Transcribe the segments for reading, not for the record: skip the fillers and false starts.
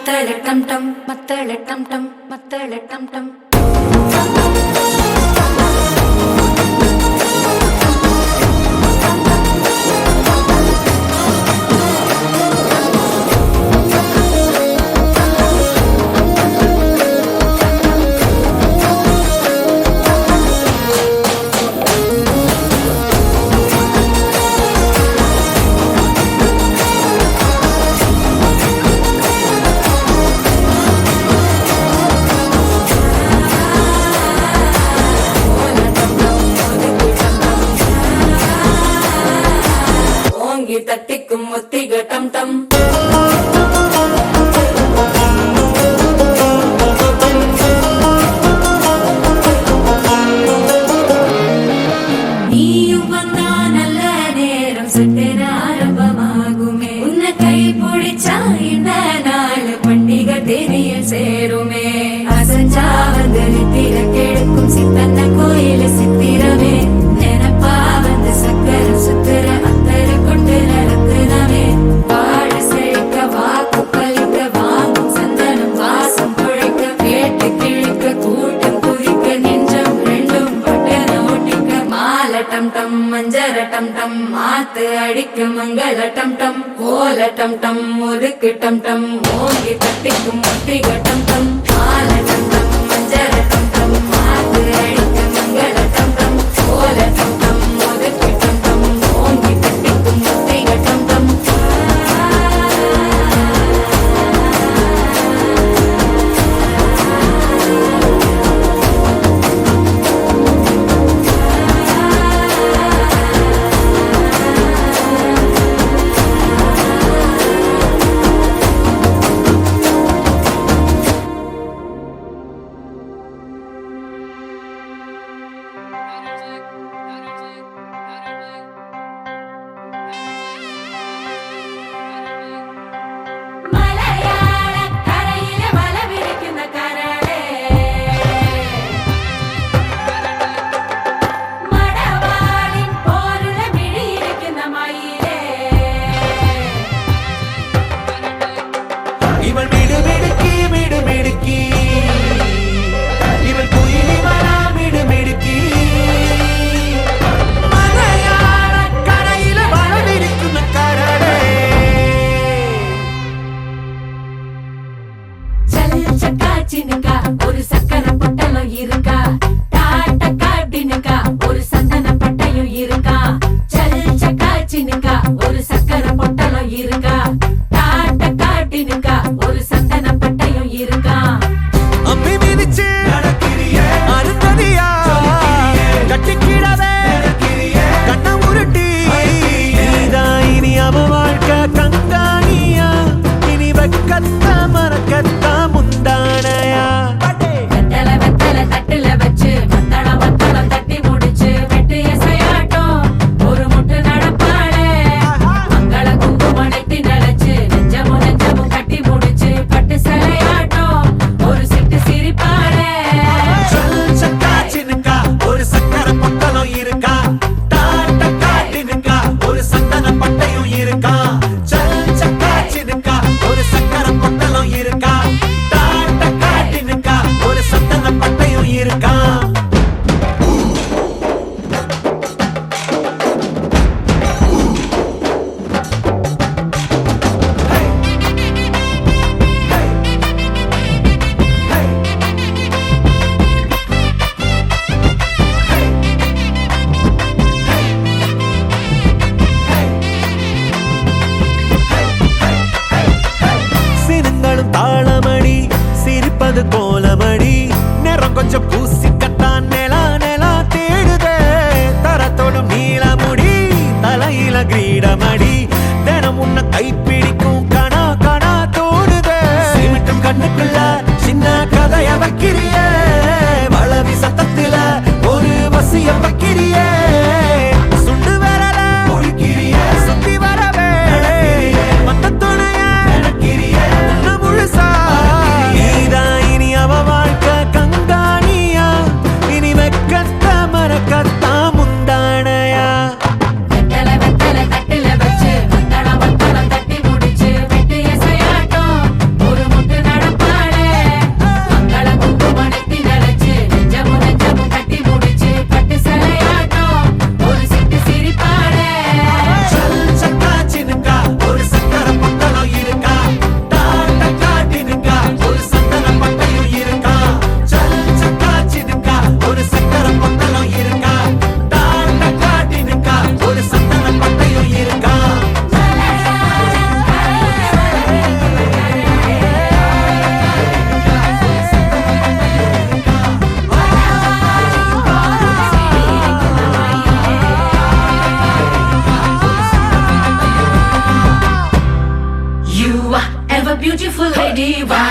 மத்தளட்டம் டம் மத்தளட்டம் டம் மத்தளட்டம் டம் தட்டிக்கும் ஒத்திக டம் டம் நீயும் வந்தா நல்ல நேரம் சட்டென ஆரம்பமாகுமே உன்னை கை பிடிச்சா இந்த நாள் பண்டிகை தெரிய சேருமே அசஞ்சா வந்து நித்திர கெடுக்கும் சித்தன்ன கோயில சித்திரமே நினப்பா வந்து சக்கர சுத்திர மஞ்சர டம் டம் மாத்து அடிக்க மங்கள டம் டம் கோல டம் டம் ஒதுக்கு டம் டம் ஓங்கி தட்டிக்கும் முட்டிக டம் டம் மால டம் டம் மஞ்சர டம் டம் மாத்து அடிக்க மங்கள டம் டம் கோல டம் டம் ஒதுக்கு டம் டம் ஓங்கி தட்டிக்கும் முட்டிக டம் டம் ஒரு சக்கர பொட்டலும் இருக்கா டாட்ட காட்டினுக்கா ஒரு சந்தன பட்டையும் இருக்கா சல் சக்காச்சினுக்கா ஒரு சக்கர பொட்டலும் இருக்கா டாட்ட காட்டினுக்கா ஒரு சந்தன பட்டையும் இருக்கா அம்பி மிதிச்சு அருந்ததியா கட்டிக்கிடவே கண்ண உருட்டி இனி அவ வாழ்க்கை கங்காணியா இனி வெக்கத்த மறக்கத்த முந்தானையா தட்டுல வச்சு மத்தளம் தட்டி முடிச்சு வெட்டு எசையாட்டம் ஒரு முட்டு நடப்பாளே மங்கள குங்குமடைத்தி நினைச்சு நெஞ்சமும் கட்டி முடிச்சு பட்டு சிலையாட்டம் ஒரு சிட்டு சிரிப்பாளே சக்காச்சினுக்கா ஒரு சக்கர பொட்டலும் இருக்கா டாட்ட காட்டினுக்கா ஒரு சந்தன பட்டையும் இருக்கா சக்காச்சினுக்கா ஒரு சக்கர பொட்டலும் இருக்கா டாட்ட காட்டினுக்கா ஒரு சந்தன பட்டையும் இருக்கா சினுங்களும் தாளமடி சிரிப்பது கோலமடி நேரம் கொஞ்சம் பூசிக்கத்தான் நிலா தேடுதே தரத்தோடும் நீளமுடி தலையில கிரீடமடி தினம் உன்னை கைப்பிடிக்கும் கணா தோடுதே சிமிட்டும் கண்ணுக்குள்ள சின்ன கதைய வைக்கிறியே வளவி சத்தத்துல ஒரு வசிய வைக்கிறியே சுண்டு வரல சுத்தி வரவே மத்த துணைய முழுசா இனி அவ வாழ்க்கை கங்காணியா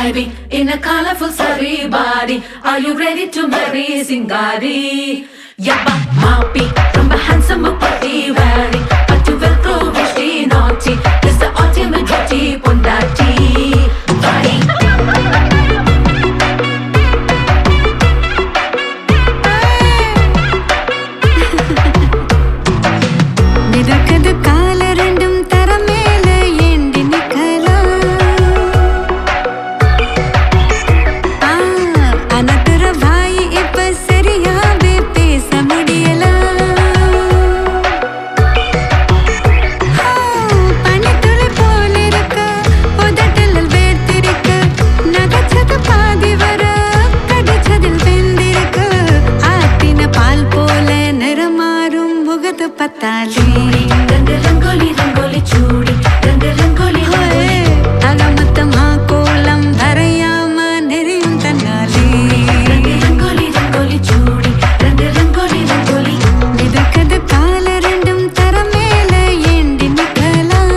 vibing in a colorful sari body. Are you ready to marry Singari? Yappa Mapi, romba handsome party wearing, but you will grow very naughty. It's the ultimate duty, Pondati. Body. மிதக்குது கால ரெண்டும் தர மேல ஏண்டி நிக்கலாம் அனத்துற வாய் இப்ப சரியாவே பேச முடியலாம் பனித்துளி போல இருக்க உதட்டல் வேர்த்திருக்க நகைச்சது பாதி வர கடிச்சதில் வெந்திருக்க ஆத்தின பால் போல நிறமாறும் முகத்து பத்தாலே रंग रंगोली रंगोली चूड़ी रंग रंगोली रंगोली அகமத்தமா கோலம் வரையாம நெறியும் தன்னாலே रंग रंगोली रंगोली चूड़ी रंग रंगोली रंगोली மிதக்குது கால ரெண்டும் தர மேல ஏண்டி நிக்கலாம்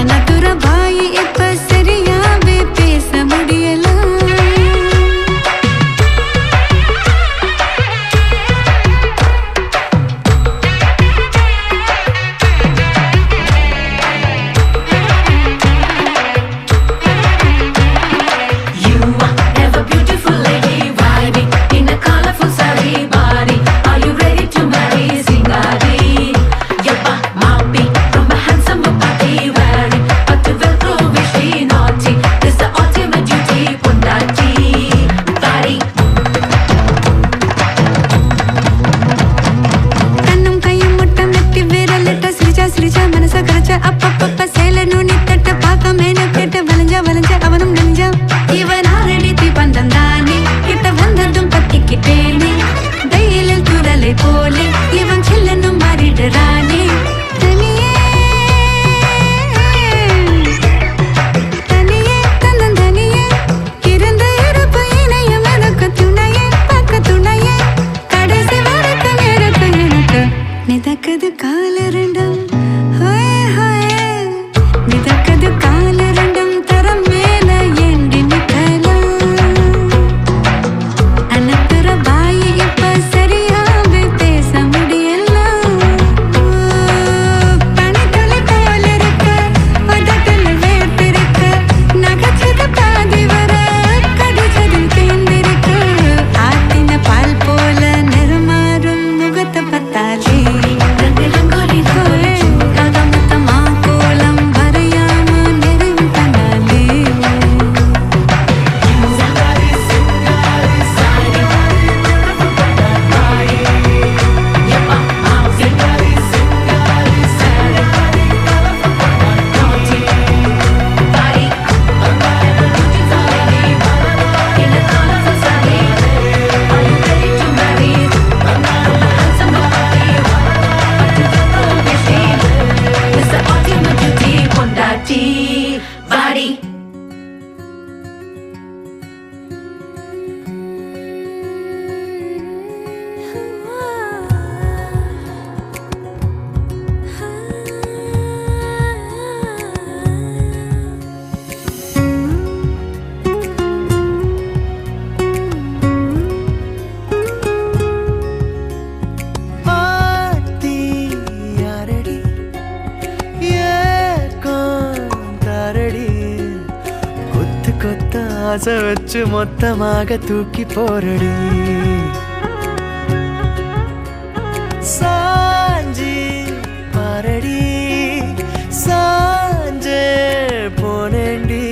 அனதுர வாய் இப்ப சரியாவே பேச முடியலாம் You are ever beautiful lady vibing in a colorful sari body. Are you ready to marry Singari? Yappa Mapi, romba handsome party wearing, but you will grow very naughty. It's the ultimate duty, Pondati. Body. கண்ணும் கையும் முட்டம் நெட்டி விரலிட்ட சிரிச்சா சிரிச்சா மனச கரைச்ச அப்பப்பப்ப சேல நுனி தட்ட பார்க்க மேனு கேட்ட வளைஞ்சா வளைஞ்ச அவனும் நெஞ்சா இவன் ஆரடி தீபந்தம் தானே கிட்ட வந்ததும் பத்திக்கிட்டேனே வெயிலில் துரலை போலே இவன் சில்லனும் மாறிடுறானே தனியே தனியே தன்னந்தனியே இருந்த இருப்பு இணையம் எனக்கு துணையே பக்க துணையே கடைசி வரைக்கும் இருக்கு எனக்கு மிதக்குது கால ரெண்டும் ஹோய் ஹோய் மிதக்குது கால ரெண்டும் தரம் மேல ஏண்டி நிக்கலாம் அனத்துற வாய் இப்ப சரியாவே பேச முடியலாம் பனித்துளி போல இருக்க உதட்டில் வேர்த்திருக்க நகைச்சது பாதி வர கடிச்சதில் தேர்ந்திருக்க ஆத்தின பால் போல நிறமாறும் முகத்தை பத்தாலே रंग रंगोली रंगोली அகமத்தமா கோலம் வரையாம நெறியும் தன்னாலே Yappa Mapi, body. In a colorful sari. Are you ready to marry? Handsome party. It's the ultimate duty, Pondati. Body. ஆத்தி யாரடி ஏக்காந்தாரடி கொத்து கொத்த ஆசை வச்சு மொத்தமாக தூக்கி போரடி சாஞ்சி பாரடி சாஞ்சே போனேண்டி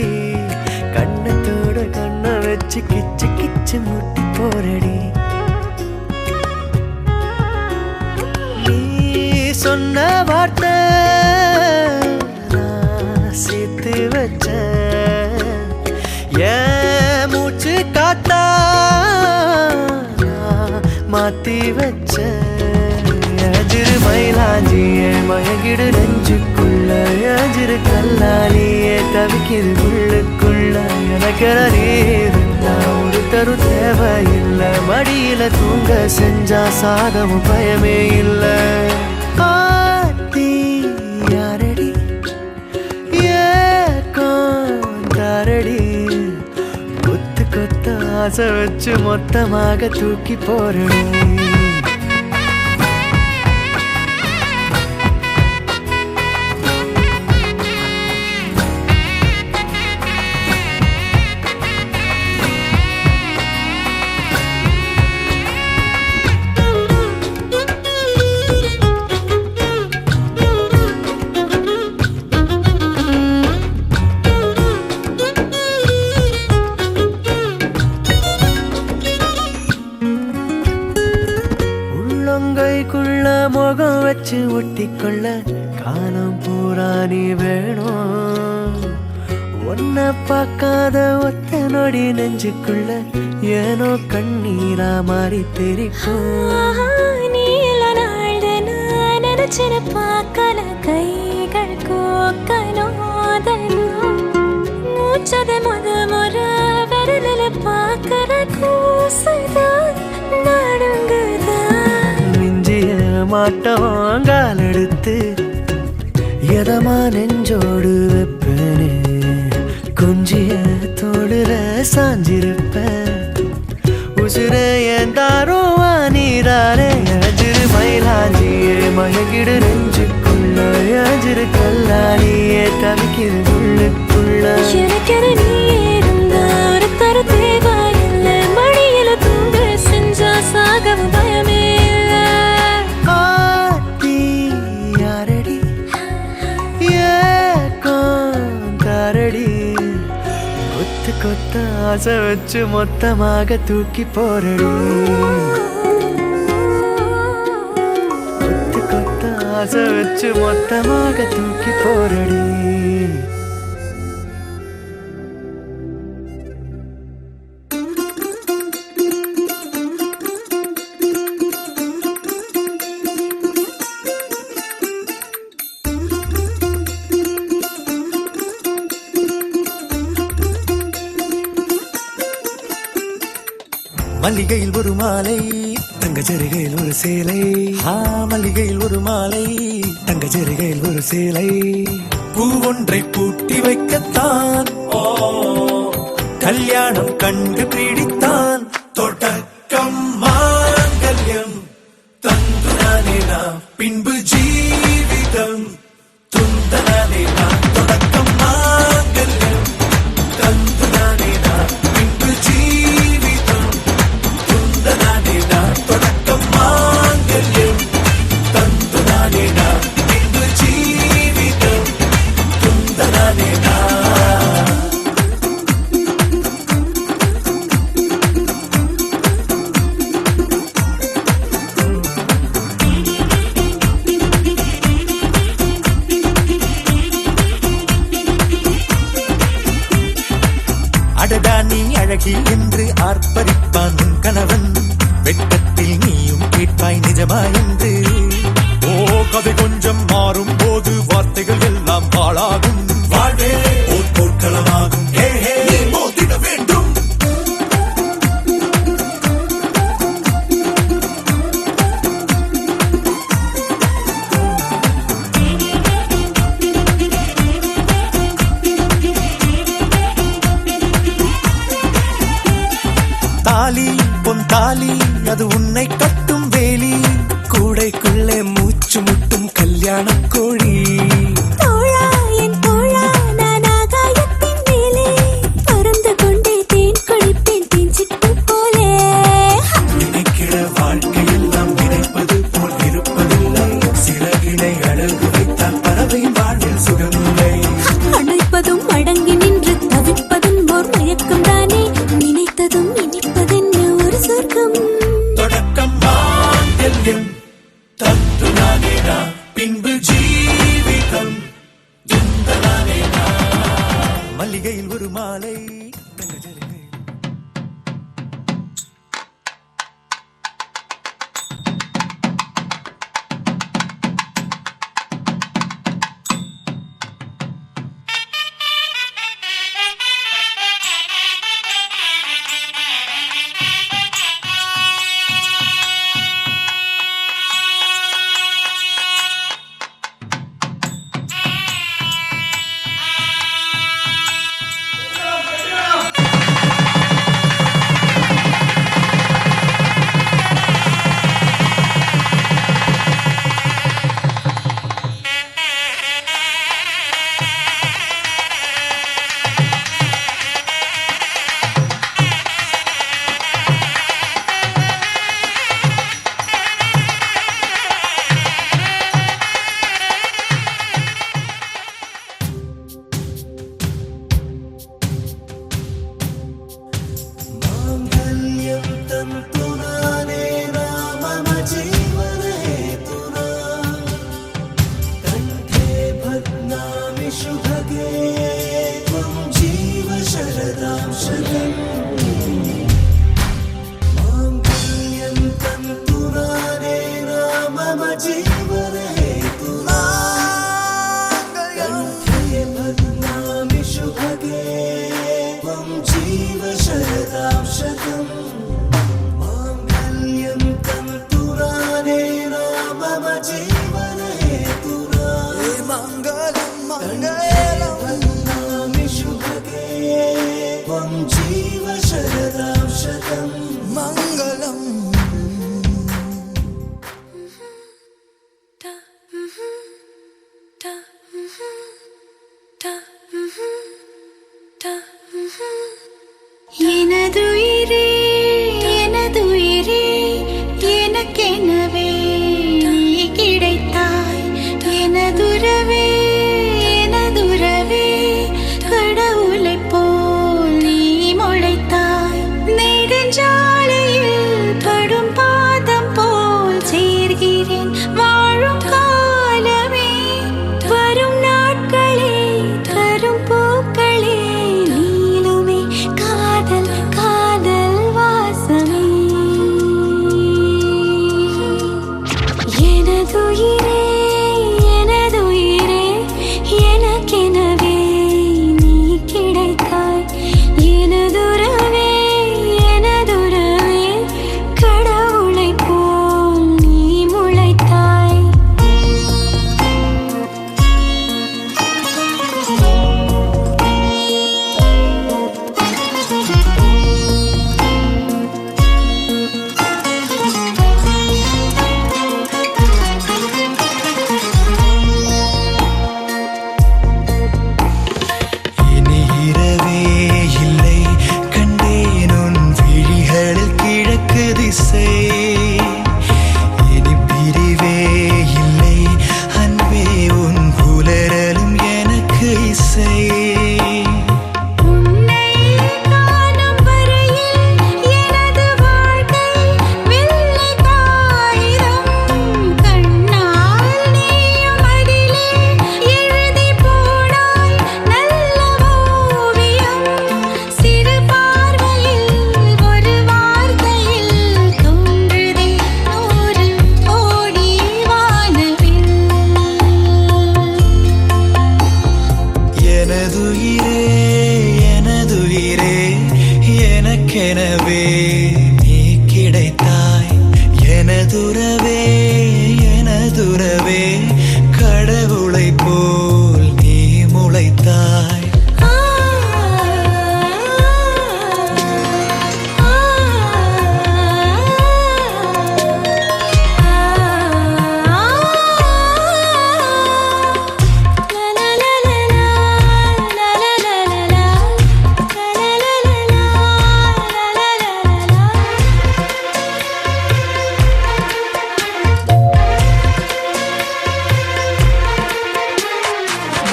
கண்ணத்தோட கண்ணை வச்சு கிச்சு கிச்சு முட்டி போரடி நீ சொன்ன வார்த்தை நான் சேர்த்து வச்சேன் என் மூச்சு காத்தா நான் மாத்தி வச்சேன் எஜிரு மயிலாஞ்சியே மயங்கிடு நெஞ்சுக்குள்ள எஜிரு கல்லாலியே தவிக்கிது உள்ளுக்குள்ள எனக்கென நீர் ஒரு தரு தேவையில்லை மடியில தூங்க செஞ்சா சாதமும் பயமே இல்லை ஆத்தி யாரடி ஏக்காந்தாரடி ஆசை வச்சு மொத்தமாக தூக்கி போறேன். உள்ளங்கைக்குள்ள முகம் வச்சு ஒட்டிக்கொள்ள காலம் பூரா நீ வேணும். ஒன்ன பார்க்காத ஒத்த நொடி நெஞ்சுக்குள்ள ஏனோ கண்ணீரா மாறி தெரிக்கும். நீல நாள் நினைச்சின பார்க்கல கைகள் கோக்கனோதனும் மூச்சத முறை விரலில பார்க்கற கூசுதான் நடுங்குதான். மிஞ்சிய மாட்டோம் கால் எடுத்து எதமா நெஞ்சோடு வைப்பேனே. கொஞ்சிய தோடுல சாஞ்சிருப்பேன் உசுர ஏந்தாரோ நீராரே. அஜிரு மயிலாஞ்சியே மயங்கிடு நெஞ்சுக்குள்ள அஜிரு கல்லாலியே தவிக்கிற உள்ளுக்குள்ள. எனக்கென நீ இருந்த ஒரு தர தேவையில்ல மடியில தூங்க செஞ்சா சாகவும் பயமே இல்ல. ஆத்தி யாரடி ஏரடி கொத்து கொத்த ஆசை வச்சு மொத்தமாக தூக்கி போறடி. கொத்து கொத்த ஆசை வச்சு மொத்தமாக தூக்கி போறடி. மல்லிகையில் ஒரு மாலை தங்க ஜரிகையில் ஒரு சேலை. மல்லிகையில் ஒரு மாலை தங்க ஜரிகையில் ஒரு சேலை. பூ ஒன்றை பூட்டி வைக்கத்தான் கல்யாணம் கண்டு பிடித்தான். தொடக்கம் மாங்கல்யம் தந்துனானே நாம் பின்பு ஜீவிதம் துந்தனானே நாம். தொடக்கம் மாங்கல்யம் தந்துனானே நாம் பின்பு ஜீவிதம் துந்தனானே நாம். தொடக்கம் மாங்கல்யம் தந்துனானே நாம் பின்பு ஜீவிதம் துந்தனானே நாம். அடடா நீ அழகி என்று ஆர்ப்பரிப்பான் உன் கணவன். வெட்கத்தில் நீயும் கேட்பாய் நிஜமா என்று. கதை கொஞ்சம் மாறும் போது வார்த்தைகள் எல்லாம் பாழாகும். வாழ்வே ஓர் போர்க்களமாகும். நீ மோதிட வேண்டும். जीवन हेतु बदनामि शुभगे त्वं जीव शरदां शतम् माङ्गल्यं तन्तुरानेन मम जीवन हेतुना मङ्गलं मङ्गलं बदनामि शुभगे त्वं जीव शरदां शतम् मङ्गलम् எனதுயிரே எனதுயிரே எனக்கெனவே நீ கிடைத்தாய் எனதுறவே எனதுறவே கடவுளைப் போல் நீ முளைத்தாய் நெடுஞ்சாலையில் படும் பாதம் போல் சேர்கிறேன் வாழும் காலமே வரும் நாட்களே தரும் பூக்களே நீளுமே காதல் காதல் வாசமே எனதுயிரே எனதுயிரே எனக்கெனவே நீ கிடைத்தாய் எனதுறவே எனதுறவே கடவுளைப் போல் நீ முளைத்தாய் இனி இரவே இல்லை கண்டேன் உன் விழிகளில் கிழக்கு திசை இனி பிரிவே இல்லை அன்பே உன் புலரலும் எனக்கு இசை உன்னை காணும் வரையில் எனது வாழ்க்கை வெள்ளை காகிதம் கண்ணால் நீயும் அதிலே எழுதி போனாய் நல்ல ஓவியம் சிறு பார்வையில் ஒரு வார்த்தையில் தோன்றுதே 100 கோடி வானவில் எனதுயிரே எனதுயிரே எனக்கெனவே நீ கிடைத்தாய் எனதுறவே எனதுறவே கடவுளைப் போல் நீ முளைத்தாய்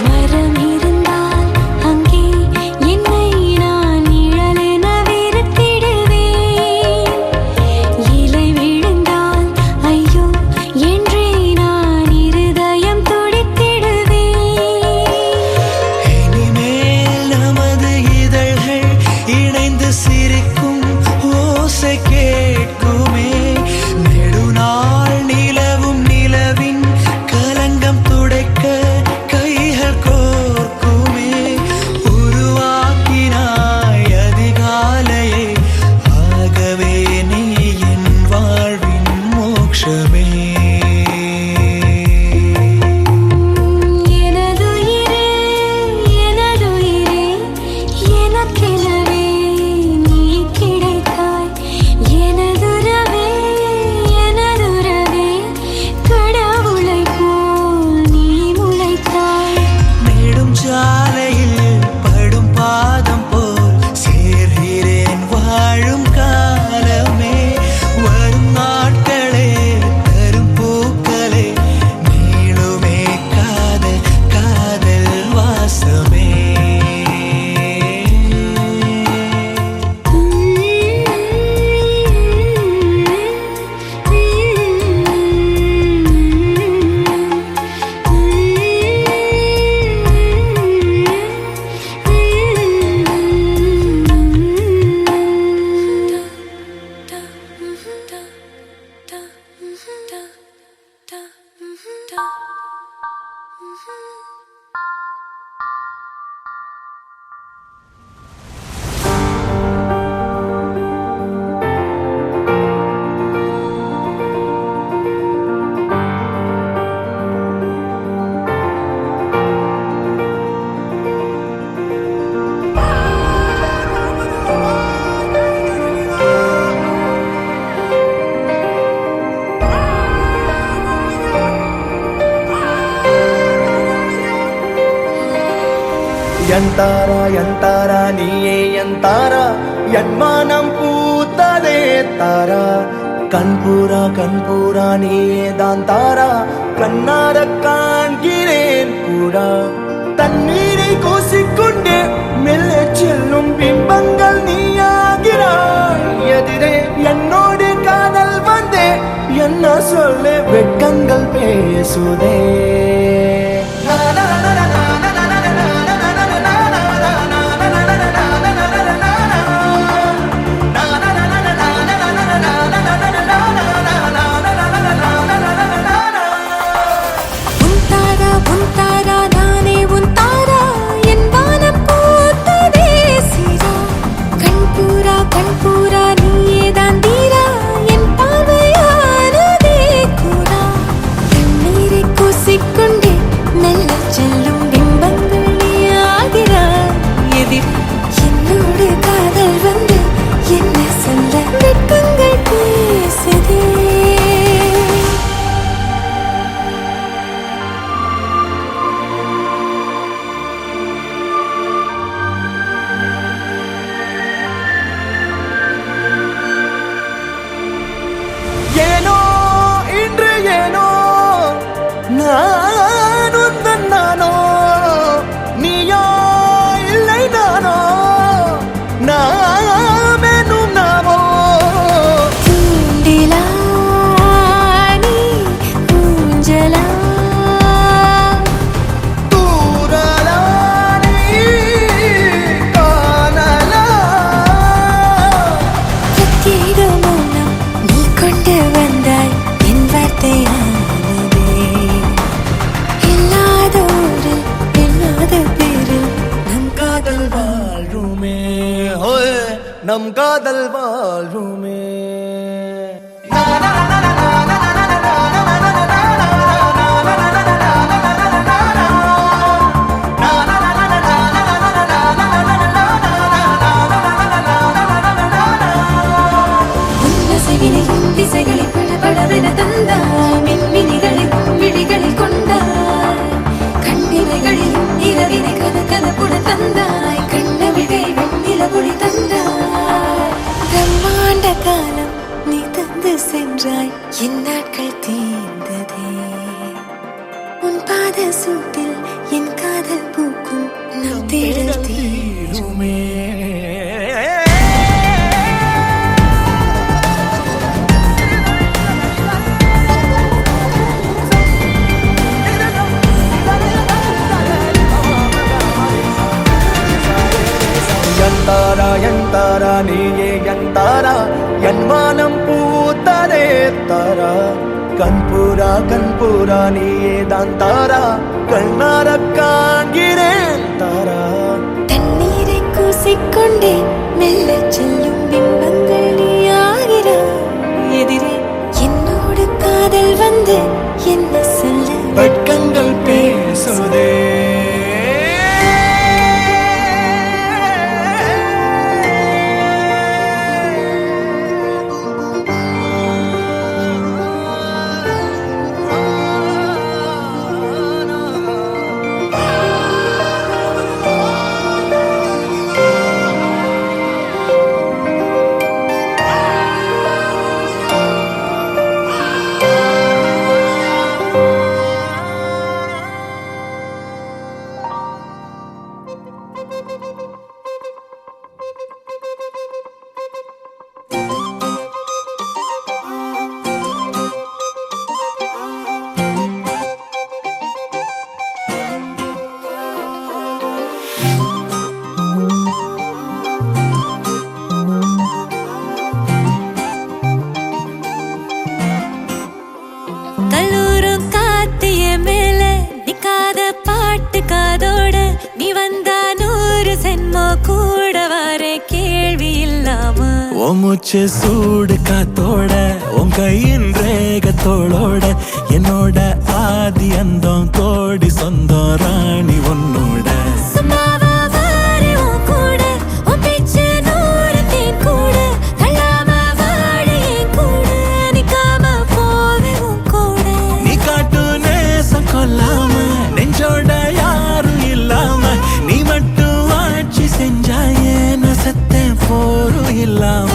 மரம் இருந்தால் அங்கே என்னை நான் நிழலென வெறுத்திடுவேன் இலை விழுந்தால் ஐயோ என்றே நான் இருதயம் துடித்திடுவேன் இனிமேல் நமது இதழ்கள் இணைந்து சிரிக்கும் ஓசை கேட்குமே நெடுநாள் நிலவும் நிலவின் கலங்கம் துடைக்க கைகள் கோர்க்குமே உருவாக்கினாய் அதிகாலையே ஆகவே நீ என் வாழ்வின் மோட்சமே எனதுயிரே எனதுயிரே எனக்கெனவே நீ கிடைத்தாய் எனதுறவே எனதுறவே கடவுளைப் போல் நீ முளைத்தாய் நெடும் சாலையில் படும் பாதம் போல் சேர்கிறேன் வாழும் காலமே வரும் நாட்களே தரும் பூக்களே நீளுமே காதல் காதல் வாசமே ಎಂತಾರ ಎಂತಾರ ನೀಯೇ ಎಂತಾರ என்மானம் பூத்ததே தாரா கண்பூரா கண்பூரா நீயே தான் தாரா கண்ணார காண்கிறேன் பூரா தண்ணீரை கூசிக்கொண்டே மெல்ல செல்லும் பிம்பங்கள் நீயாகிறாய் எதிரே என்னோடு காதல் வந்தே என்ன சொல்ல வெட்கங்கள் பேசுதே நம் காதல் வாழ்வுமே திசைகளை படபடவென தந்தாய் மின்மினிகளில் விழிகளில் கொண்டாய் கண்ணிமைகளில் இரவினை கதகதப்புட தந்தாய் கண்ணவிழை வெண்ணில பொடி தந்தாய் பிரம்மாண்ட காலம் நீ தந்து சென்றாய் என் நாட்கள் தீர்ந்ததே உன் பாத சூட்டில் என் காதல் பூக்கும் நம் தேடல் தீருமே ಎಂತಾರ ಎಂತಾರ ನೀಯೇ ಎಂತಾರ என்மானம் பூத்ததே தாரா கண்பூரா கண்பூரா நீயே தான் தாரா கண்ணார காண்கிறேன் தாரா தண்ணீரை கூசிக்கொண்டே மெல்ல செல்லும் பிம்பங்கள் நீயாகிறாய் எதிரே என்னோடு காதல் வந்து என்ன சொல்ல வெட்கங்கள் பேசுதே மூச்சு சூடு காத்தோட உன் கையின் ரேகத்தோளோட என்னோட ஆதி அந்தம் கோடி சொந்தம் ராணி உன்னோட சும்மாவா வாரு உன் கூட உன் பேச்சு நூறு தேன் கூட தள்ளாம வாழ என் கூட நிக்காம போவே உன் கூட நீ காட்டு நேசம் கொல்லாம நெஞ்சோட யாரும் இல்லாம நீ மட்டும் ஆட்சி செஞ்சாயே நான் செத்தேன் போரும் இல்லாம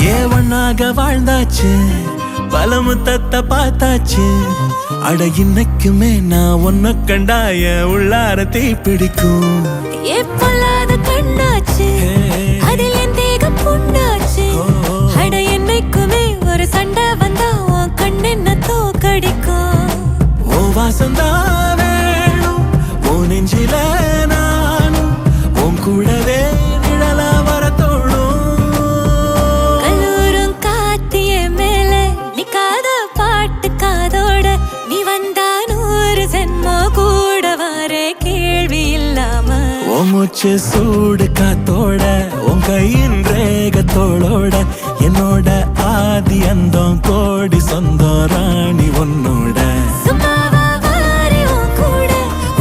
ஏவனாக வாழ்ந்தாச்சு பல முத்தத்தை பார்த்தாச்சு அட இன்னைக்குமே நான் உன்னை கண்டாய உள்ளார தீ பிடிக்கும் எப்பொல்லாத கண்ணாச்சு அதில் என் தேகம் புண்ணாச்சு அட என்னைக்குமே ஒரு சண்டை வந்தா உன் கண் என்ன தோக்கடிக்கும் ஓ வாசந்தான் வேணும் ஓ நெஞ்சில நானும் உன் கூடவே நிழலா வர தோணும் கல்லூரும் காத்திய மேல நிக்காத பாட்டு காதோட நீ வந்தா 100 ஜென்மோ கூட வர கேள்வி இல்லாம ஓ மூச்சு சூடு காத்தோட உன் கையின் ரேகத்தோளோட என்னோட ஆதி அந்தம் கோடி சொந்தம் ராணி உன்னோட சும்மாவா வாரு உன் கூட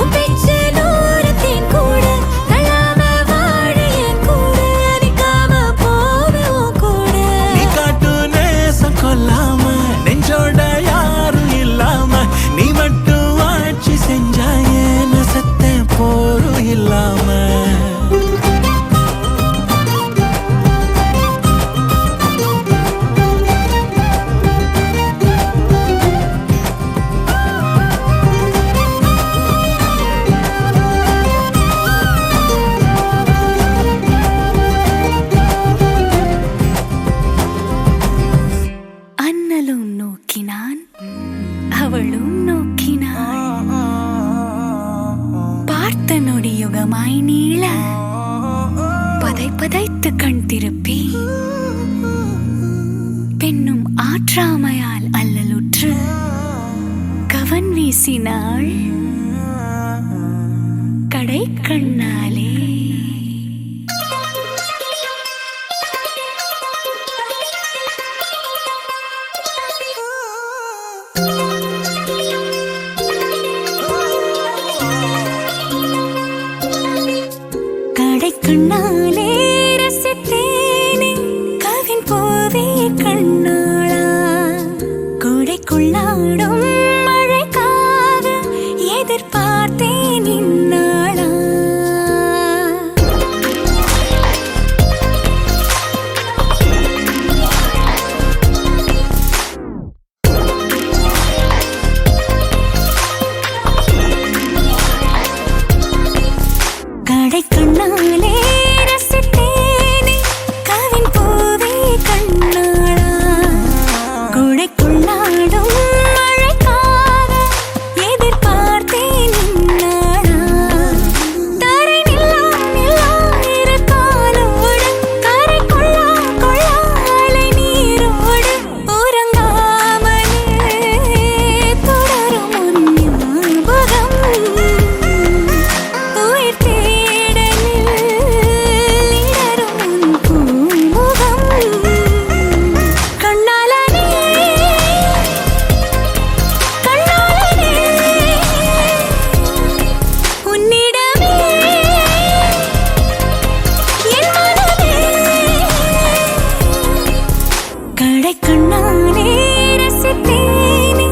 உன் பேச்சு நூறு தேன் கூட தள்ளாம வாழ என் கூட நிக்காம போவே உன் கூட நீ காட்டு நேசம் கொல்லாம நெஞ்சோட யாரும் இல்லாம நீ மட்டும் ஆட்சி செஞ்சாயே நான் செத்தேன் போரும் இல்லாம அண்ணலும் நோக்கினான் அவளும் நோக்கினாள் பார்த்த நொடியுகமாய் நீள பதைத்து கண் திருப்பி பெண்ணும் ஆற்றாமையால் அல்லலுற்று கவன் வீசினாள் கடை கண்ணாலே கடை கண்ணாலே ரசித்தேனே கவின் போவே கண்ணாளா கொடைக்குள்ளாடும் மழைக்காக எதிர்பார்த்தேன் இந்நாளா கடை கண்ணாலே ரசித்தேனே கவின் போவே கண்ணாளா கொடைக்குள்ளாடும் மழைக்காக எதிர்பார்த்தேன் இந்நாளா தரை நில்லா இரு காலோடு கரை கொள்ளா அலை நீரோடு உறங்காமலே தொடரும் உன் ஞாபகம் உயிர் தேடலில் இடரும் உன் பூமுகம் கண்ணாலனே உன்னிடமே என் மனமே கடை கண்ணாலே ரசித்தேனே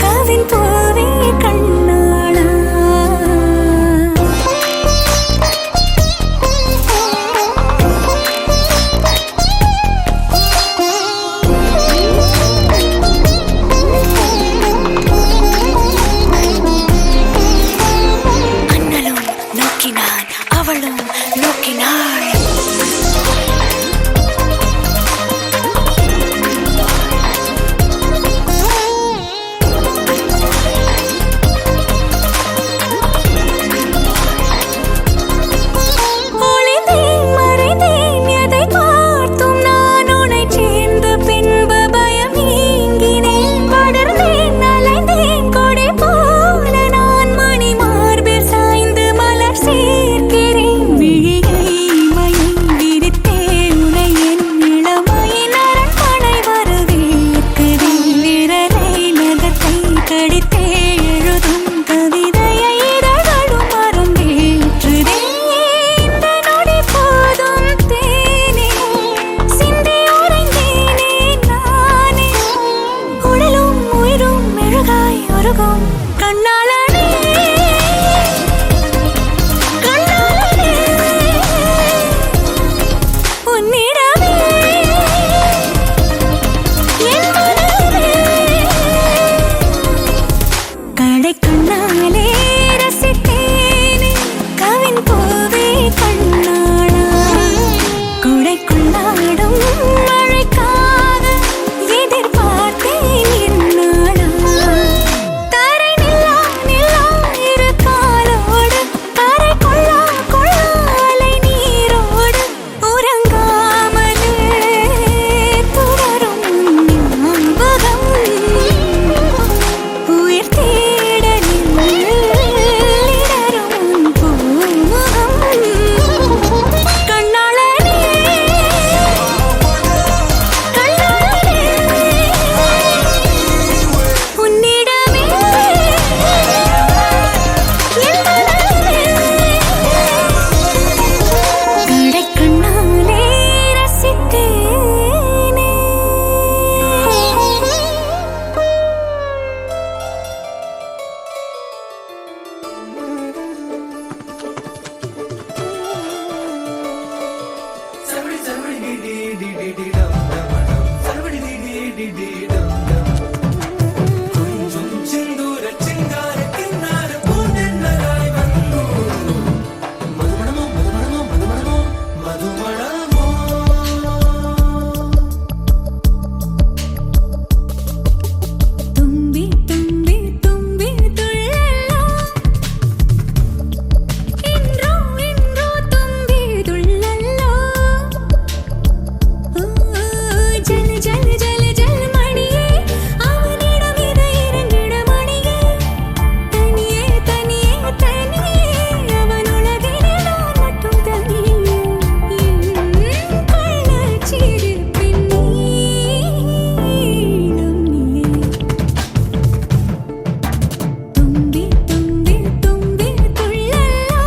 கவின் போவே கண்ணாளா கொஞ்சம் செந்தூர சிங்கார கின்னார பூந்தென்னலாய் வந்தோ மதுமணமோ மதுமணமோ மதுமணமோ மதுமணமோ തുമ്പി തുമ്പി തുമ്പി തുള്ളല്ലോ ഇൻറോ ഇൻറോ തുമ്പി തുള്ളല്ലോ ജല ജല ജല ജല മണിയേ അവനിടം ഇത് ഇറങ്ങിട മണിയേ തനിയേ തനിയേ തനിയേ അവനുളകിനെ நான் மட்டும் தனியே கள்ளச்சிரிப்பின் நீளம் நீயே തുമ്പി തുമ്പി തുമ്പി തുള്ളല്ലോ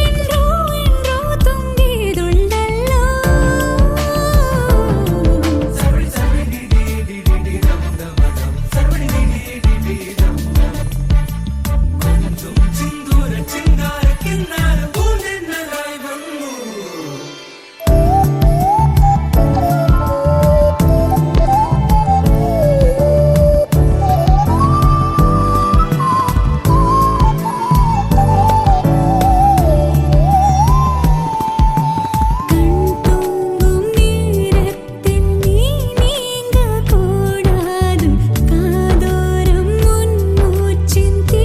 ഇൻറോ ഇൻറോ തുമ്പി തുള്ളല്ലോ கொஞ்சம் செந்தூர சிங்கார கின்னார பூந்தென்னலாய் வந்தோ கண் தூங்கும் நேரத்தில் நீ நீங்கக் கூடாது காதோரம் உன் மூச்சின் தீ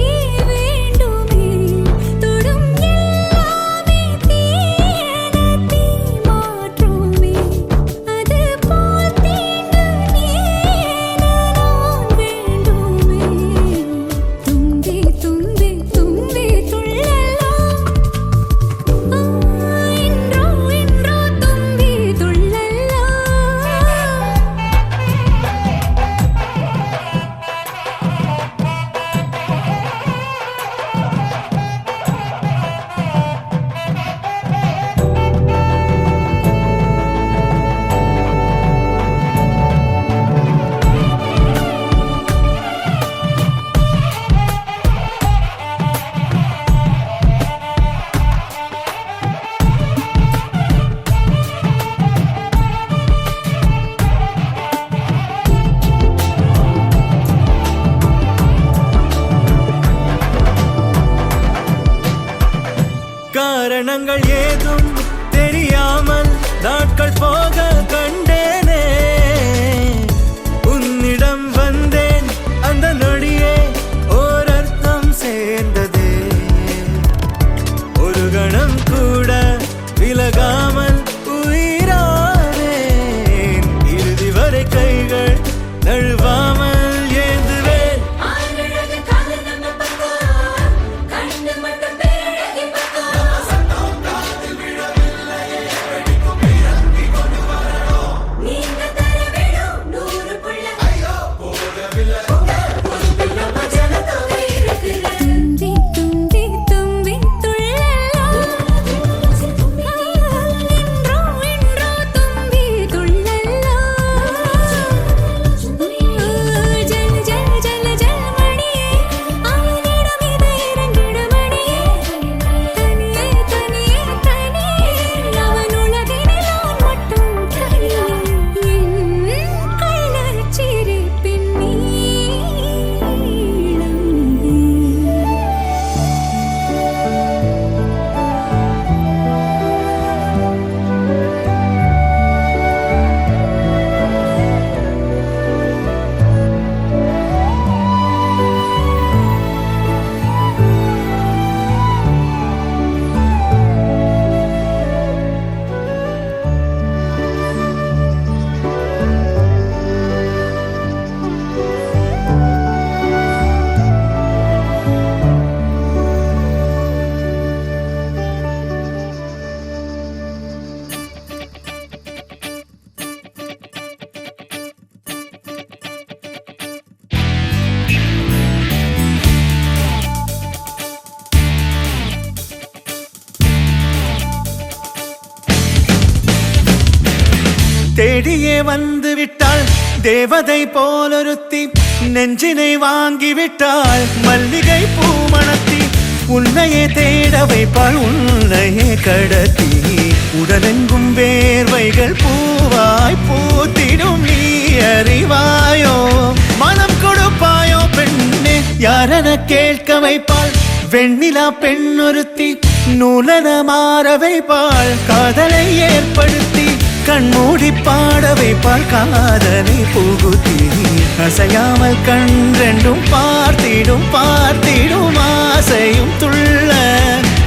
வேண்டுமே தொடும் எல்லாமே தீயென தீ மாற்றுமே அது போல் தீண்டும் நீ என நான் வேண்டுமே தும்பி தும்பி தும்பி துள்ளலோ இன்றோ இன்றோ தும்பி துள்ளல்லோ காரணங்கள் ஏதும் தெரியாமல் நாட்கள் போக கண்டேனே உன்னிடம் வந்தேன் அந்த நொடியே ஓர் அர்த்தம் சேர்ந்ததே ஒரு கணம் கூட விலகாமல் உயிரானேன் இறுதி வரை கைகள் நழுவாமல் ஏந்துவேன் ஆனழகு காதல் நம்ம பக்கம் கண்ணு மட்டும் பேரழகி பக்கம் நீங்க தர வேணும் 100 புள்ள நம்ம ஜனத்தொகை இருக்குது தும்பி தும்பி தும்பி துள்ளல்லோ இன்றோ இன்றோ தும்பி துள்ளல்லோ ஜல ஜல ஜல ஜல மணியே அவனிடம் இது இறங்கிட மணியே தனியே தனியே தனியே அவனுலகினை நான் மட்டும் தனியே கள்ளச்சிரிப்பின் நீளம் நீயே தேடியே வந்து விட்டாள் தேவதை போலொருத்தி நெஞ்சினை வாங்கி விட்டாள் மல்லிகை பூமணத்தி உன்னையே தேட வைப்பாள் உன்னையே கடத்தி உடலெங்கும் வேர்வைகள் பூவாய் பூத்திடும் நீ அறிவாயோ மனம் கொடுப்பாயோ பெண்ணே யாரென கேட்க வைப்பாள் வெண்ணிலா பெண்ணொருத்தி நூலன மாற வைப்பாள் காதலை ஏற்படுத்தி கண்மூடி பாட வைப்பாள் காதலை புகுத்தி அசையாமல் கண் ரெண்டும் பார்த்திடும் பார்த்திடும் ஆசையும் துள்ள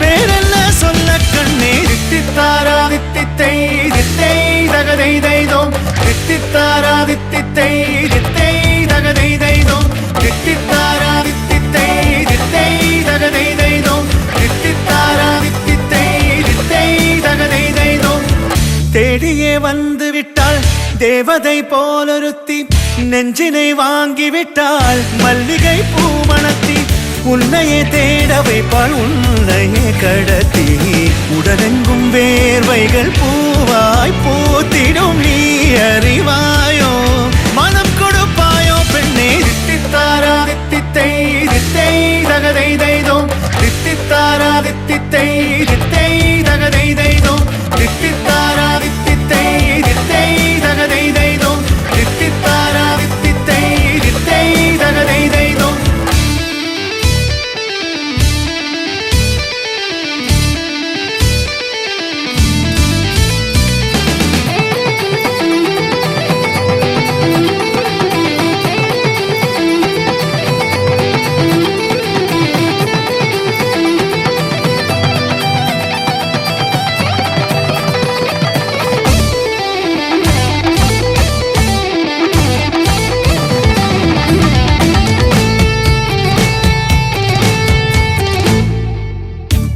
பேரெல்ல சொல்ல கண்ணே தித்தித்தாரா தித்தித்தை தித்தை தகதை தைதோம் தித்தித்தாரா தித்தித்தை தித்தை தகதை தைதோம் தித்தித்தாரா தித்தித்தை தித்தை தகதை தைதோம் தித்தித்தாரா தித்தித்தை தித்தை தகதை தைதோம் தேடியே வந்து விட்டாள் தேவதை போலொருத்தி நெஞ்சினை வாங்கி விட்டாள் மல்லிகை பூமணத்தி உன்னையே தேட வைப்பாள் உன்னையே கடத்தி உடலெங்கும் வேர்வைகள் பூவாய் பூத்திடும் நீ அறிவாயோ மனம் கொடுப்பாயோ பெண்ணே தித்தித்தாரா தித்தித்தை தித்தை தகதை தைதோம் தித்தித்தாரா தித்தித்தை தித்தை தகதை தைதோம் தித்தித்தாரா தித்தித்தை தித்தை தகதை தைதோம் தித்தித்தாரா தித்தித்தை தித்தை தகதை தைதோம்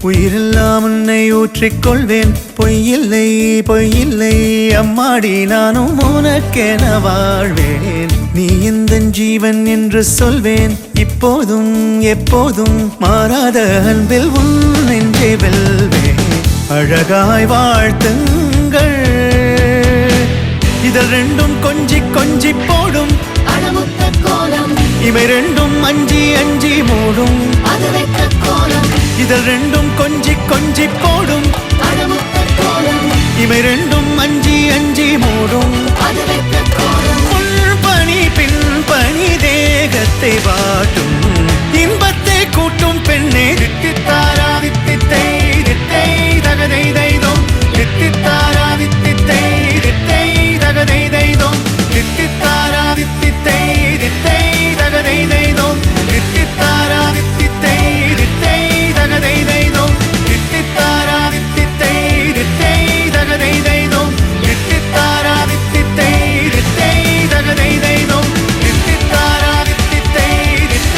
உயிரெல்லாம் உன்னை ஊற்றிக்கொள்வேன் பொய்யில்லை பொய்யில்லை அம்மாடி நானும் உனக்கென வாழ்வேன் நீ இந்த ஜீவன் என்று சொல்வேன் இப்போதும் எப்போதும் மாறாத அன்பில் உன் நெஞ்சை வெல்வேன் அழகாய் வாழ்த்துங்கள் இதழ் ரெண்டும் கொஞ்சி கொஞ்சி போடும் அடமுத்த கோலம் இவை ரெண்டும் அஞ்சி அஞ்சி மூடும் அது வைத்த கோலம் இதழ் ரெண்டும் கொஞ்சி கொஞ்சி போடும் அடமுத்த கோலம் இவை ரெண்டும் அஞ்சி அஞ்சி மூடும் அது வைத்த கோலம் முன்பணி பின்பணி தேகத்தை வாட்டும் இன்பத்தை கூட்டும் பெண்ணே தித்தித்தாரா தித்தித்தை தித்தை தகதை தைதோம் தித்தித்தாரா தித்தித்தை தித்தை தகதை தைதோம் தித்தித்தாரா தித்தித்தை தித்தை தகதை தைதோம் தித்தித்தாரா தித்தித்தை தித்தை தகதை தைதோம் தித்தித்தாரா தித்தித்தை தித்தை தகதை தைதோம் தித்தித்தாரா தித்தித்தை தித்தை தகதை தைதோம் தித்தித்தாரா தித்தித்தை தித்தை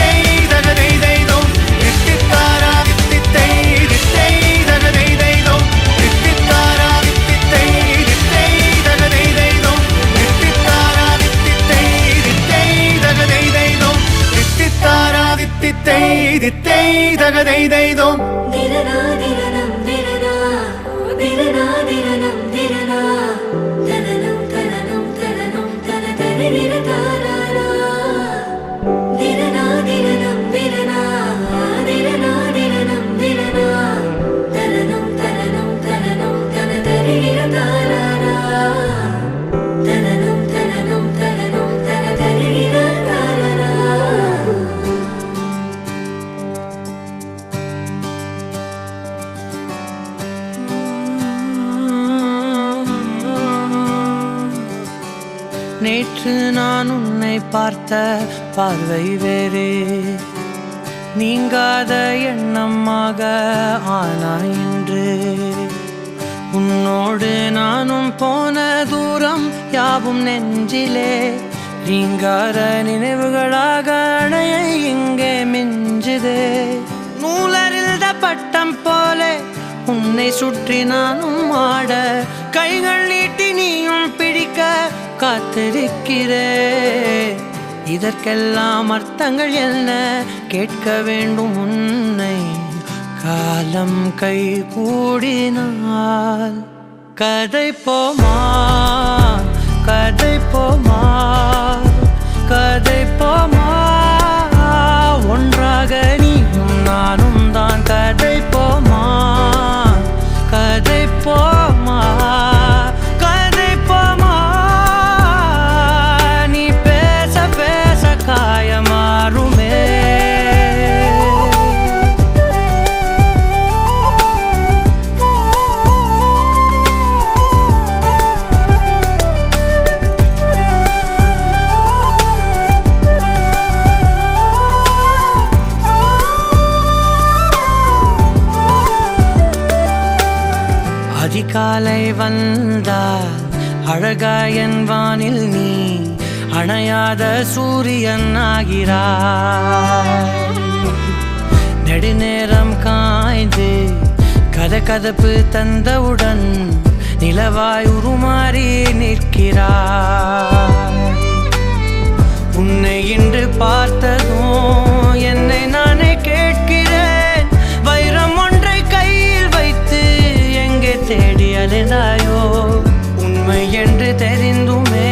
தகதை தைதோம் தித்தித்தாரா தித்தித்தை தித்தை தகதை தைதோம் தித்தித்தாரா தித்தித்தை தித்தை தகதை தைதோம் தித்தித்தாரா தித்தித்தை தித்தை தகதை தைதோம் தித்தித்தாரா தித்தித்தை தித்தை தகதை தைதோம் திரனா திரனம் திரனா திரனா திரனம் திரனா தனனம் தனனம் தனனம் தன தரிர தாராரா திரனா திரனம் திரனா திரனா திரனம் திரனா தனனம் தனனம் தனனம் தன தரிர தாராரா தனனம் தனனம் தனனம் தன தரிர தாராரா நேற்று நான் உன்னை பார்த்த பார்வை வேறே நீங்காத எண்ணமாக ஆனாய் இன்று உன்னோடு நானும் போன தூரம் யாவும் நெஞ்சிலே ரீங்கார நினைவுகளாக அணைய இங்கே மிஞ்சுதே நூலறிந்த பட்டம் போலே உன்னை சுற்றி நானும் ஆட கைகள் நீட்டி நீயும் பிடிக்க காத்திருக்கிறே இதற்கெல்லாம் அர்த்தங்கள் என்ன கேட்க வேண்டும் உன்னை காலம் கை கூடினால் கதை போமா கதை போமா கதை போமா ஒன்றாக நீயும் நானும் தான் கதை போமா கதை போமா அதிகாலை வந்தால் அழகாயன் வானில் நீ அணையாத சூரியன் ஆகிறாய். நெடுநேரம் காய்ந்து கதகதப்பு தந்தவுடன் நிலவாய் உருமாறி நிற்கிறாய். உன்னை இன்று பார்த்ததும் என்னை நானே கேட்கிறேன், வைரம் ஒன்றை கையில் வைத்து எங்கே தேடி அலைந்தாயோ? உண்மை என்று தெரிந்துமே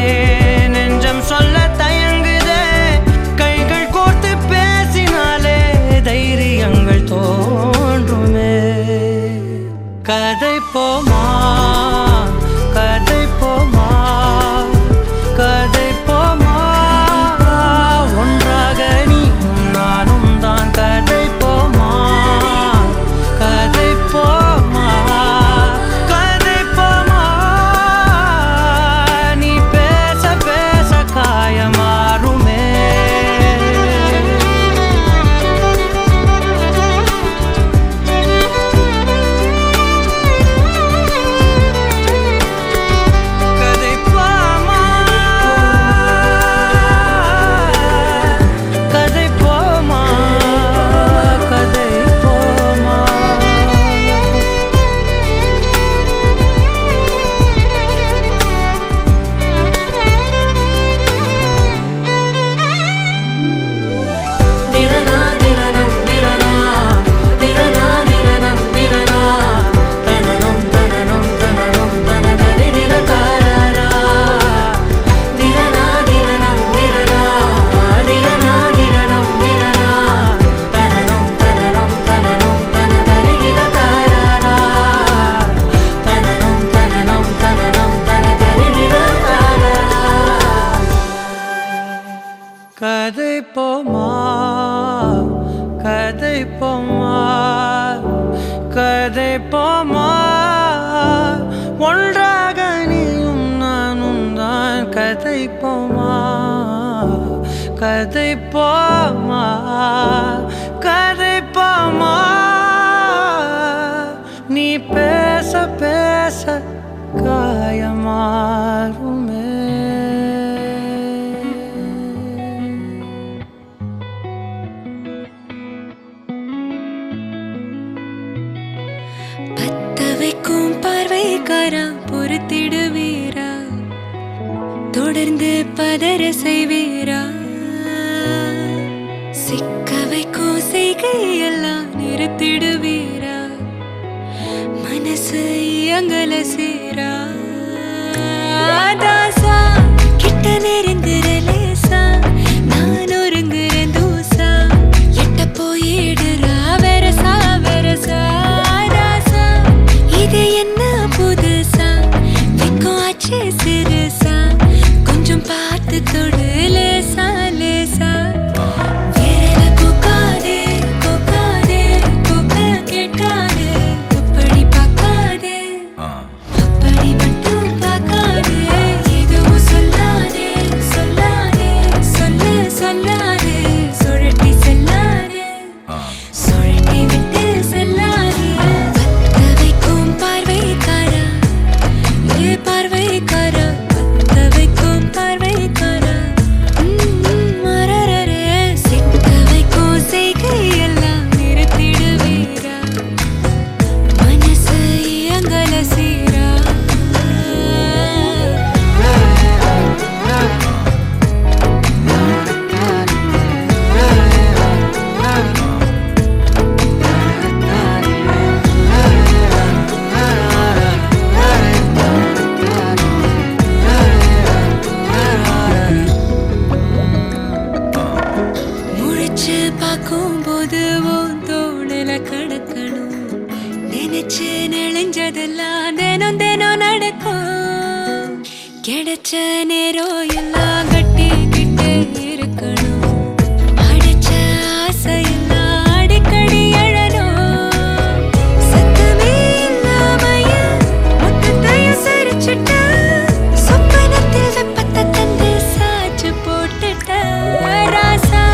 நெஞ்சம் சொல்ல தயங்குதே, கைகள் கோர்த்து பேசினாலே தைரியங்கள் தோன்றுமே. கதை போமா கதை போமா கதை போமா, ஒன்றாக நீயும் நானும் தான். கதை போமா கதை போமா கதை போமா, நீ பேச பேச காயமாறுமே. கதை போமா கதை போமா கதை போமா. திரனா திரனம் திரனா திரனா திரனம் திரனா தனனம் தனனம் தனனம் தனதரி திரகாரா. திரனா திரனம் திரனா திரனா திரனம் திரனா தனனம் தனனம் தனனம் தனதரி திரகாரா. தனனம் தனனம் தனனம் தனதரி திரகாரா. கதை போமா கதை போமா கதை போமா, ஒன்றாக நீயும் நானும் தான். கதை போமா கதை போமா கதை போமா, நீ பேச பேச காயமாறுமே. பத்த வைக்கும் பார்வைக்காரா பொறுத்திடுவீரா, தொடர்ந்து பதற செய்வீரா, சிக்க வைக்கும் செய்கையெல்லாம் நிறுத்திடுவீரா, மனசு இயங்கல சீரா. தாசா கிட்ட நெருங்குற லேசா, நான் ஒருங்குற தூசா, எட்ட போயிடுறா வெரசா வெரசா. ராசா இது என்ன புதுசா, வெக்கம் ஆச்சு சிறுசா, கொஞ்சம் பார்த்து தொடு லேசா லேசா. விரல கோக்காதே கோக்காதே கோக்க கேட்காதே, அப்படி பார்க்காதே அப்படி மட்டும் பார்க்காதே. எதுவும் சொல்லாதே சொல்லாதே சொல்லு சொல்லாதே, சுழட்டி செல்லாதே சுழட்டி விட்டு செல்லாதே. பத்த வைக்கும் பார்வைக்காரா ஏ பார்வைக்காரா, பத்த வைக்கும் பார்வைக்காரா. மரரரே சிக்க வைக்கும் செய்கையெல்லாம் நிறுத்திடுவீரா, மனசு இயங்கல சீரா. முழிச்சு பார்க்கும்போது உன் தோணுல கிடக்கணும், நினைச்சு நெளிஞ்சதெல்லாம் தினம் தினம் நடக்கும். கிடைச்ச நேரம் எல்லாம் கட்டிக்கிட்டு இருக்கணும், அடைச்ச ஆசையெல்லாம் அடிக்கடி எழணும். சத்தமே இல்லாமைய மொத்தத்தையும் சரிச்சுட்ட, சொப்பனத்தில் வெப்பத்தை தந்து சாச்சு போட்டுட்ட. ராசா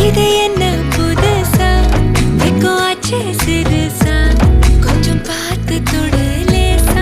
இது என்ன புதுசா, வெக்கம் ஆச்சு சிறுசா, கொஞ்சம் பார்த்து தொடு லேசா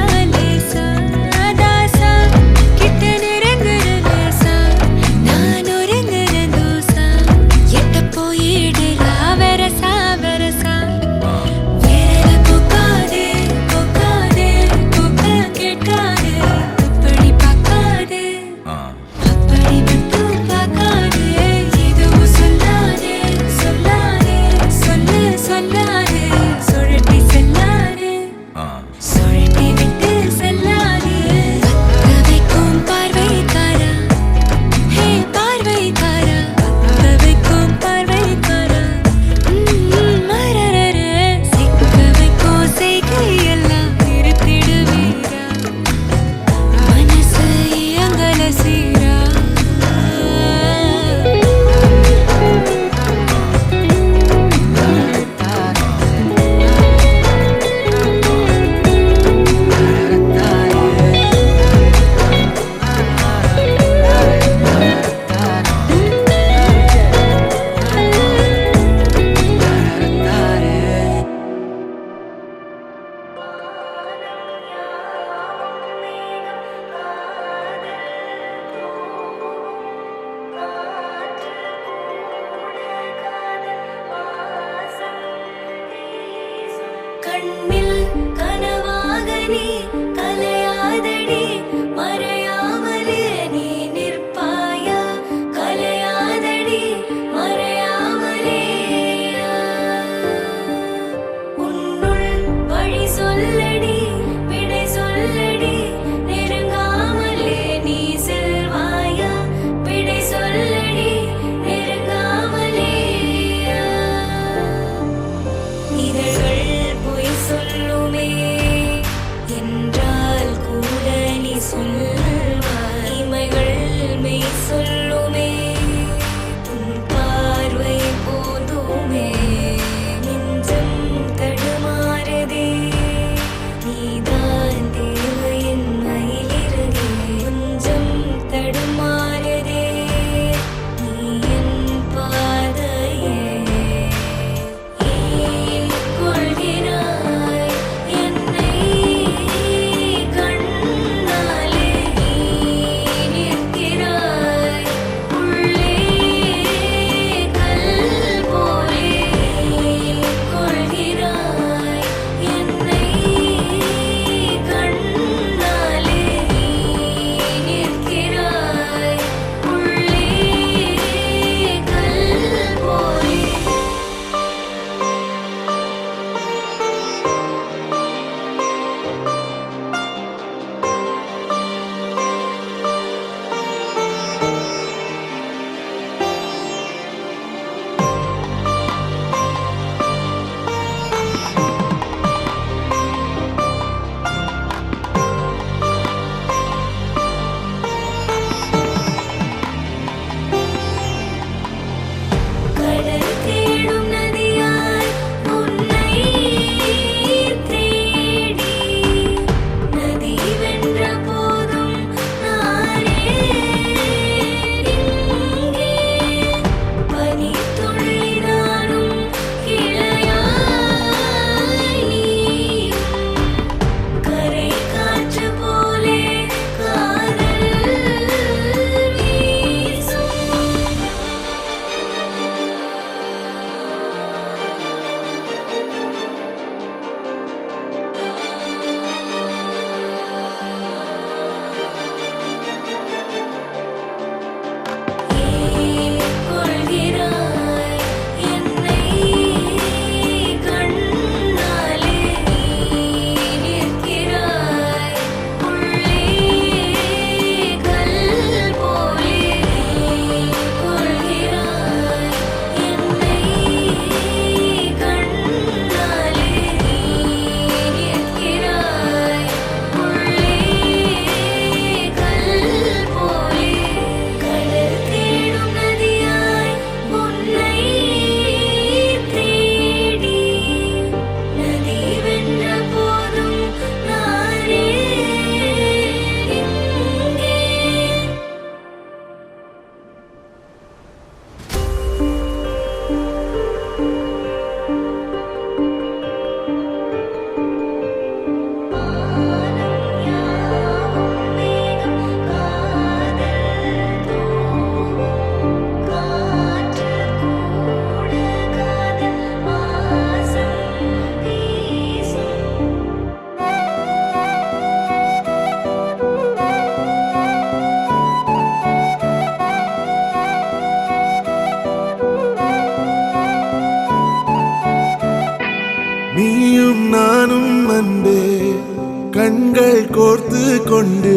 கண்கள் கோர்த்து கொண்டு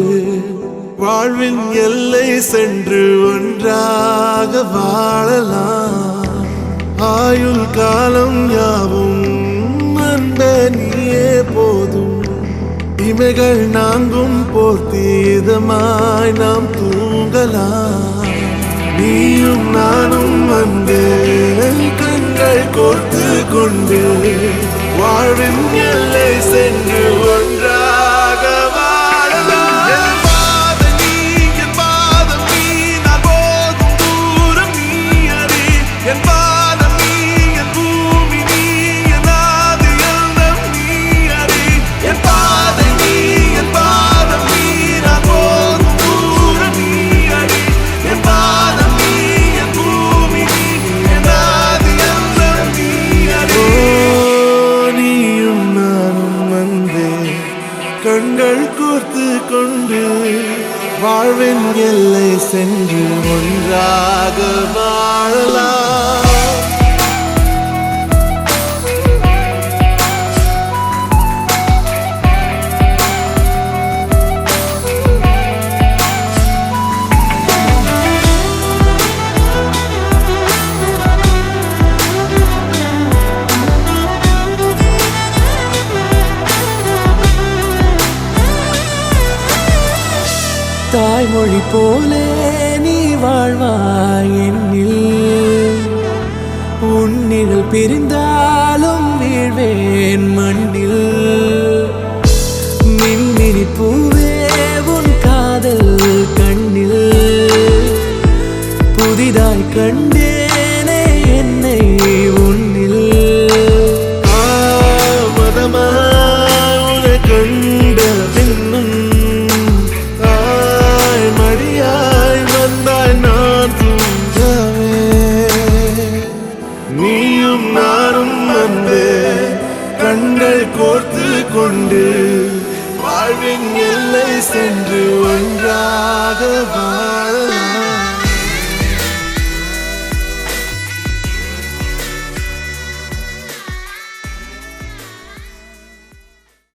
வாழ்வின் எல்லை சென்று ஒன்றாக வாழலாம். ஆயுள் காலம் யாவும் அன்ப நீயே போதும். இமைகள் நான்கும் போர்த்தி இதமாய் நாம் தூங்கலாம். நீயும் நானும் வந்து கண்கள் கோர்த்து கொண்டு வாழ்வின் எல்லை சென்று ஒன்றாக வாழலாம். என் பாதம் நீ, என் பாதம் நீ, நான் போகும் தூரம் நீ அறி. என் பாதம் நீ, என் பூமி நீ, என் ஆதி எண்ணம் நீ அறி. என் பாதை நீ, என் பாதம் நீ, நான் போகும் தூரம் நீ அறி. என் பாதம் நீ, என் பூமி நீ, என் ஆதி எண்ணம் நீ அறி. நீயும் நானும் வந்தே கண்கள் கோர்த்து கொண்டு வாழ்வின் எல்லை சென்று ஒன்றாக வாழலாம். தாய்மொழி போலே நீ வாழ்வாய் என்னில். உன்னிகள் பிரிந்தாலும் வீழ்வேன் மண்ணில். மின்மினி பூவே உன் காதல் கண்ணில். புதிதாய் கண்டேனே என்னை உன்னில். மதமாய் உன்னை கண்ட பின்னும் மடியாய் வந்தாய் நான் தூங்கவே. நீயும் நானும் வந்து கண்கள் கோர்த்து கொண்டு வாழ்வின் எல்லை சென்று ஒன்றாக வாழ